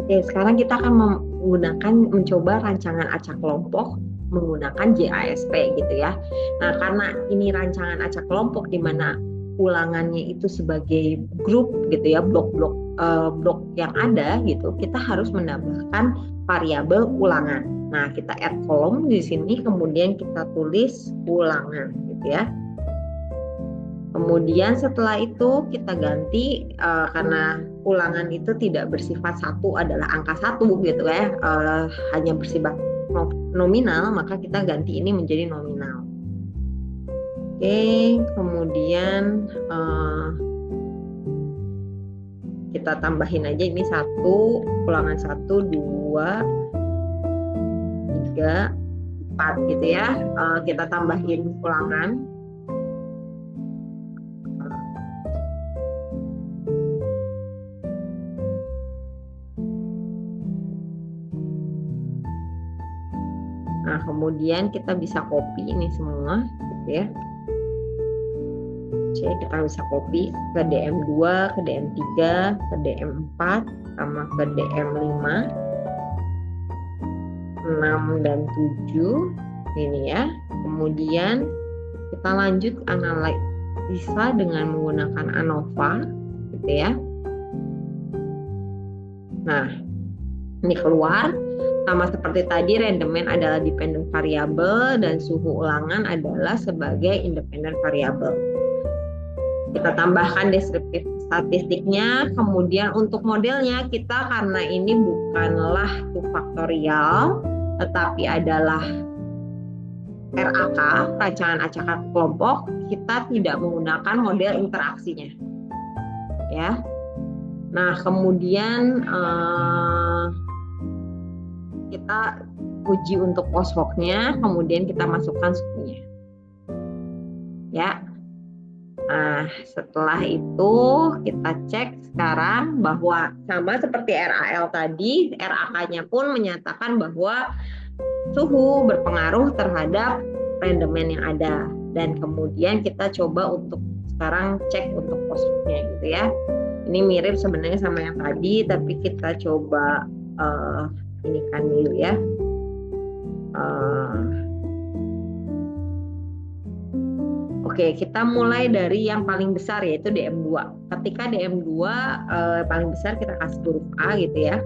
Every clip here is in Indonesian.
Oke, sekarang kita akan mencoba rancangan acak kelompok menggunakan JASP gitu ya. Nah, karena ini rancangan acak kelompok di mana ulangannya itu sebagai grup gitu ya, blok yang ada gitu, kita harus menambahkan variabel ulangan. Nah, kita add kolom di sini, kemudian kita tulis ulangan gitu ya. Kemudian setelah itu kita ganti karena ulangan itu tidak bersifat satu adalah angka satu gitu ya, hanya bersifat nominal, maka kita ganti ini menjadi nominal. Oke, kemudian kita tambahin aja ini 1, ulangan 1, 2, 3, 4 gitu ya. Kita tambahin ulangan. Nah, kemudian kita bisa copy ini semua gitu ya. Oke, kita bisa copy ke DM2, ke DM3, ke DM4, sama ke DM5, 6 dan 7 ini ya. Kemudian kita lanjut analisa dengan menggunakan ANOVA gitu ya. Nah, ini keluar. Sama seperti tadi, randomman adalah dependent variable dan suhu ulangan adalah sebagai independent variable. Kita tambahkan deskriptif statistiknya. Kemudian untuk modelnya kita, karena ini bukanlah 2 faktorial tetapi adalah RAK, rancangan acak kelompok, kita tidak menggunakan model interaksinya ya. Nah, kemudian kita uji untuk post-hoc-nya, kemudian kita masukkan suhunya. Ya. Nah, setelah itu kita cek sekarang bahwa sama seperti RAL tadi, RAK-nya pun menyatakan bahwa suhu berpengaruh terhadap randomman yang ada. Dan kemudian kita coba untuk sekarang cek untuk post-hoc-nya gitu ya. Ini mirip sebenarnya sama yang tadi, tapi kita coba ini kan dulu ya. Oke, kita mulai dari yang paling besar yaitu DM2. Ketika DM2 paling besar kita kasih huruf A gitu ya.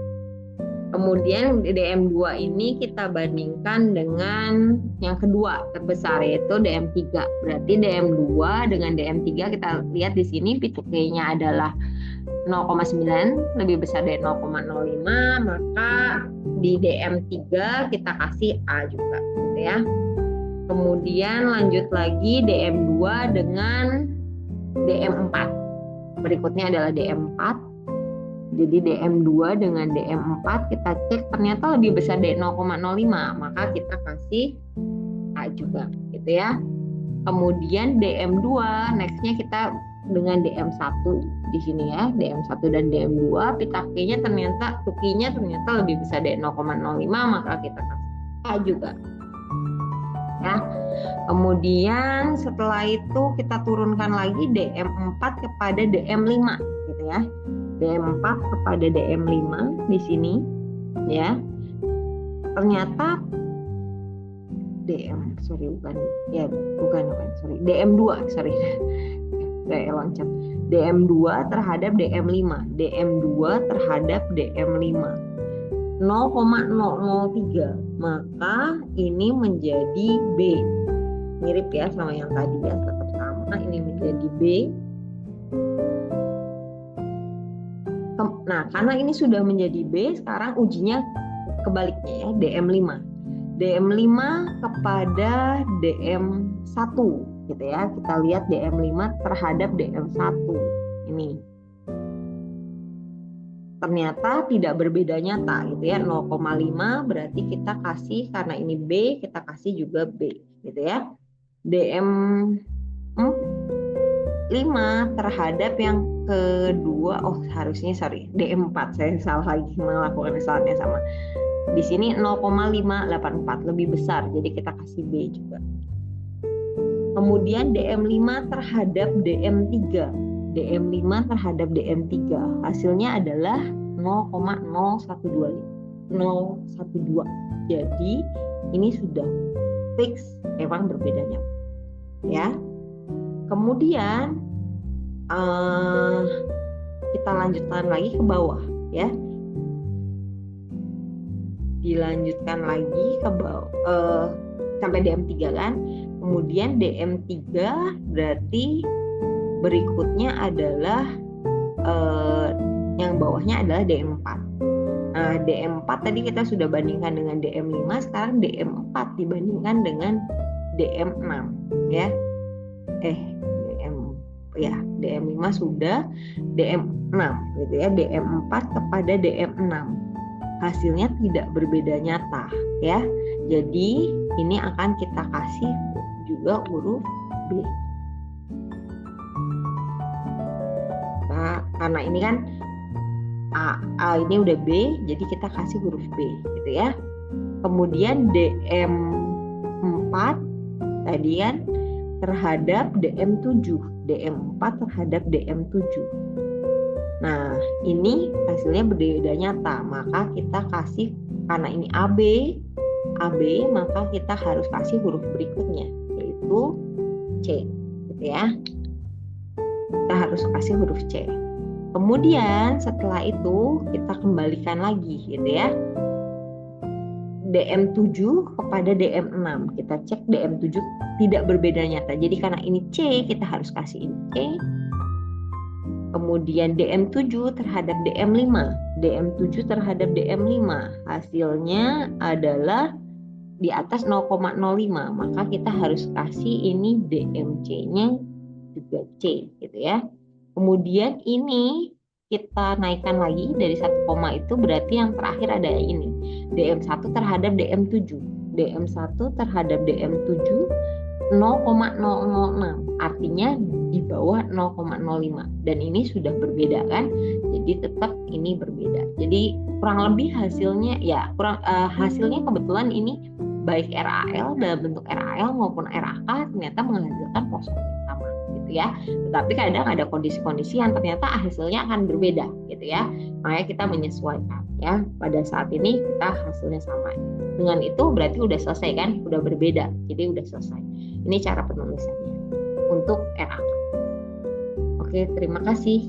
Kemudian DM2 ini kita bandingkan dengan yang kedua terbesar yaitu DM3. Berarti DM2 dengan DM3 kita lihat di sini P2K-nya adalah 0,9 lebih besar dari 0,05, maka di DM3 kita kasih A juga gitu ya. Kemudian lanjut lagi DM2 dengan DM4. Berikutnya adalah DM4. Jadi DM2 dengan DM4 kita cek ternyata lebih besar dari 0,05, maka kita kasih A juga gitu ya. Kemudian DM2 nextnya kita dengan DM1 di sini ya, DM1 dan DM2 P2K-nya ternyata lebih besar dari 0,05, maka kita kasih A juga. Ya. Kemudian setelah itu kita turunkan lagi DM4 kepada DM5 gitu ya. DM4 kepada DM5 di sini ya. Ternyata DM2 saya loncat. DM2 terhadap DM5, DM2 terhadap DM5 0,003, maka ini menjadi B. Mirip ya sama yang tadi ya, tetap sama, ini menjadi B. Nah, karena ini sudah menjadi B, sekarang ujinya kebaliknya ya, DM5. DM5 kepada DM1 gitu ya. Kita lihat DM5 terhadap DM1 ini. Ternyata tidak berbeda nyata gitu ya, 0,5 berarti kita kasih, karena ini B kita kasih juga B gitu ya. DM5 terhadap yang kedua, DM4, saya salah lagi melakukan kesalahan yang sama. Di sini 0,584 lebih besar, jadi kita kasih B juga. Kemudian DM5 terhadap DM3. DM5 terhadap DM3. Hasilnya adalah 0,012. Jadi ini sudah fix memang berbedanya ya. Kemudian kita lanjutkan lagi ke bawah ya. Dilanjutkan lagi ke bawah sampai DM3 kan. Kemudian DM3 berarti berikutnya adalah yang bawahnya adalah DM4. Nah, DM4 tadi kita sudah bandingkan dengan DM5, sekarang DM4 dibandingkan dengan DM6 ya. DM5 sudah, DM6 gitu ya. DM4 kepada DM6. Hasilnya tidak berbeda nyata ya. Jadi ini akan kita kasih juga huruf B. Nah, karena ini kan A ini udah B, jadi kita kasih huruf B gitu ya. Kemudian DM4 tadi kan terhadap DM7, DM4 terhadap DM7. Nah, ini hasilnya berbeda nyata, maka kita kasih, karena ini AB, maka kita harus kasih huruf berikutnya, yaitu C gitu ya. Kita harus kasih huruf C. Kemudian setelah itu kita kembalikan lagi gitu ya. DM7 kepada DM6. Kita cek DM7 tidak berbeda nyata. Jadi karena ini C, kita harus kasih ini C. Kemudian DM7 terhadap DM5. DM7 terhadap DM5. Hasilnya adalah di atas 0,05. Maka kita harus kasih ini DMC-nya juga C gitu ya. Kemudian ini kita naikkan lagi dari 1 koma, itu berarti yang terakhir ada ini. DM1 terhadap DM7. DM1 terhadap DM7 0,006. Artinya di bawah 0,05. Dan ini sudah berbeda kan? Jadi tetap ini berbeda. Jadi kurang lebih hasilnya ya hasilnya kebetulan ini baik RAL dalam bentuk RAL maupun RAK ternyata menghasilkan poson yang sama gitu ya. Tetapi kadang ada kondisi-kondisi yang ternyata hasilnya akan berbeda gitu ya. Makanya kita menyesuaikan ya. Pada saat ini kita hasilnya sama. Dengan itu berarti udah selesai kan? Udah berbeda. Jadi udah selesai. Ini cara penulisannya untuk RAK. Oke, terima kasih.